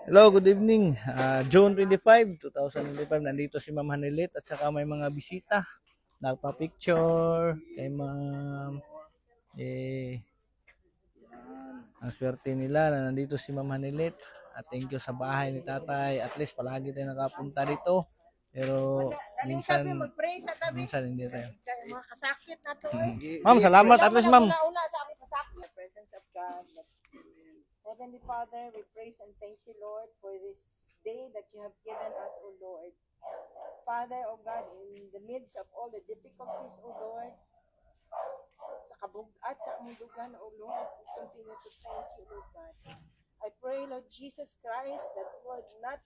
Hello, good evening. June 25, 2025. Nandito si Ma'am Hanilit at saka may mga bisita. Nagpa-picture kay Ma'am. Eh, ang swerte nila na nandito si Ma'am Hanilit. At thank you sa bahay ni Tatay. At least palagi tayo nakapunta dito. Pero minsan, minsan hindi tayo. Mga kasakit na to. Ma'am, salamat. At least, Ma'am. Una sa akong kasakit. The presence of God. Heavenly Father, we praise and thank you, Lord, for this day that you have given us, O Lord. Father, O God, in the midst of all the difficulties, O Lord, sa kabugat sa among dugan, O Lord, we continue to thank you, Lord God. I pray, Lord Jesus Christ, that, Lord, not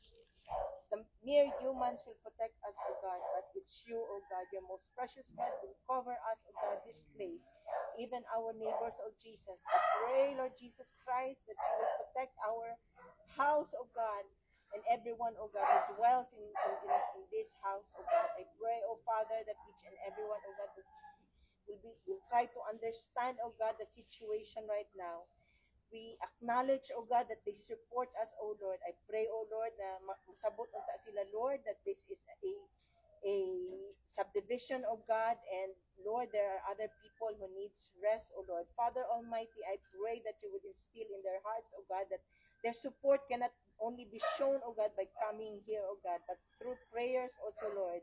the mere humans will protect us, O God, but it's you, O God, your most precious blood will cover us, O God, this place, even our neighbors, O Jesus. I pray, Lord Jesus Christ, that you will protect our house, O God, and everyone, O God, who dwells in this house, O God. I pray, O Father, that each and everyone, O God, will try to understand, O God, the situation right now. We acknowledge, O God, that they support us, O Lord. I pray, O Lord, na masabot unta sila, Lord, that this is a subdivision, O God, and Lord, there are other people who needs rest, O Lord. Father Almighty, I pray that you would instill in their hearts, O God, that their support cannot only be shown, O God, by coming here, O God, but through prayers also, Lord.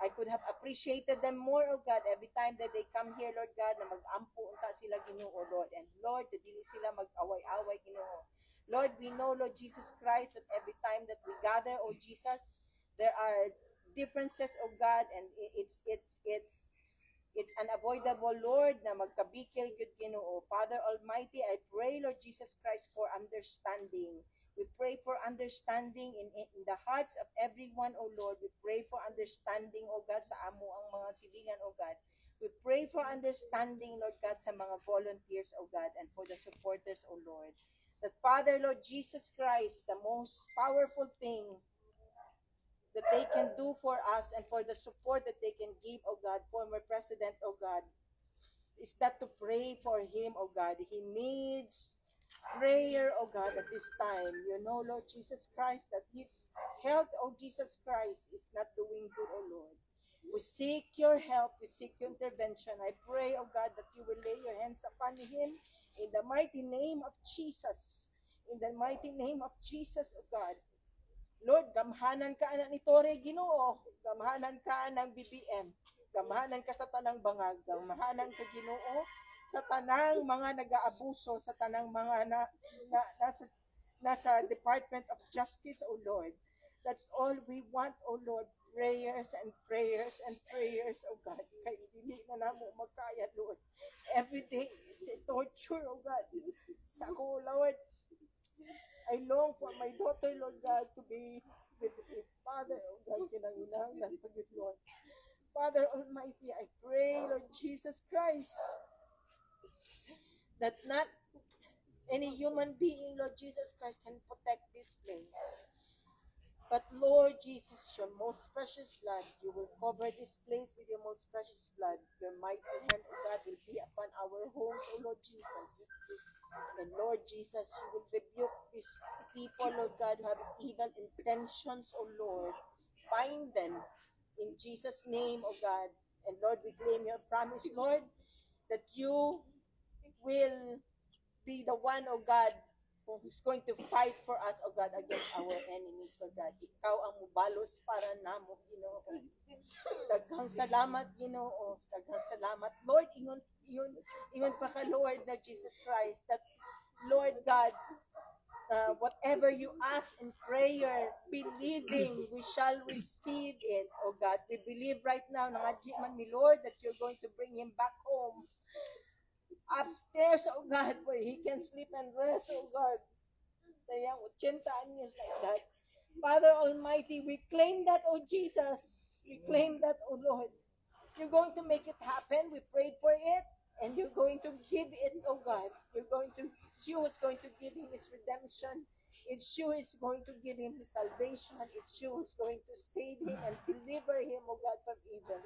I could have appreciated them more, O God, every time that they come here, Lord God, na mag-ampo unta sila, Ginoo, Lord. And Lord, that dili sila mag-away-away, Ginoo. Lord, we know, Lord Jesus Christ, that every time that we gather, O Jesus, there are differences, O God, and it's unavoidable, Lord, na magkabikil yun, Ginoo. Father Almighty, I pray, Lord Jesus Christ, for understanding. We pray for understanding in the hearts of everyone, O Lord. We pray for understanding, O God, sa amo ang mga silingan, O God. We pray for understanding, Lord God, sa mga volunteers, O God, and for the supporters, O Lord. That Father, Lord Jesus Christ, the most powerful thing that they can do for us and for the support that they can give, O God, former President, O God, is that to pray for him, O God. He needs prayer, O God, at this time. You know, Lord Jesus Christ, that his health, O Jesus Christ, is not doing good, O Lord. We seek your help. We seek your intervention. I pray, O God, that you will lay your hands upon him in the mighty name of Jesus. In the mighty name of Jesus, O God. Lord, gamhanan ka na ni Tore, Ginoo. Gamhanan ka ng BBM. Gamhanan ka sa tanang bangag. Gamhanan ka, Ginoo, sa tanang mga nag-aabuso, sa tanang mga nasa Department of Justice, O Lord. That's all we want, O Lord. Prayers and prayers and prayers, O God. Kaya hindi na namo magkaya, Lord. Every day, it's a torture, O God. Sa ako, Lord, I long for my daughter, Lord God, to be with the Father, oh God, kinanginahanglan pagit, Lord. Father Almighty, I pray, Lord Jesus Christ, that not any human being, Lord Jesus Christ, can protect this place. But Lord Jesus, your most precious blood, you will cover this place with your most precious blood. Your mighty hand, O God, will be upon our homes, O Lord Jesus. And Lord Jesus, you will rebuke these people, Lord God, who have evil intentions, O Lord. Bind them in Jesus' name, O God. And Lord, we claim your promise, Lord, that you will be the one, O God, who's going to fight for us, O God, against our enemies, O God. Ikaw ang mubalos para namo, Ginoo. Daghang salamat, Ginoo. Daghang salamat. Lord, ingon pa ka, Lord, na Jesus Christ, that, Lord God, whatever you ask in prayer, believing, we shall receive it, oh God. We believe right now, nangadji man mi, Lord, that you're going to bring him back home, upstairs, oh God, where he can sleep and rest, oh God. Sayang 80 anyos like that. Father Almighty, we claim that, oh Jesus. We claim that, oh Lord. You're going to make it happen. We prayed for it. And you're going to give it, oh God. It's you who's going to give him his redemption. It's you who's going to give him his salvation. It's you who's going to save him and deliver him, oh God, from evil.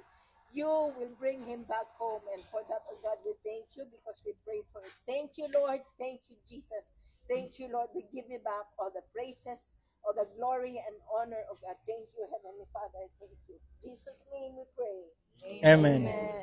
You will bring him back home. And for that, oh God, we thank you because we prayed for it. Thank you, Lord. Thank you, Jesus. Thank you, Lord. We give you back all the praises, all the glory and honor of God. Thank you, Heavenly Father. Thank you. In Jesus' name we pray. Amen. Amen.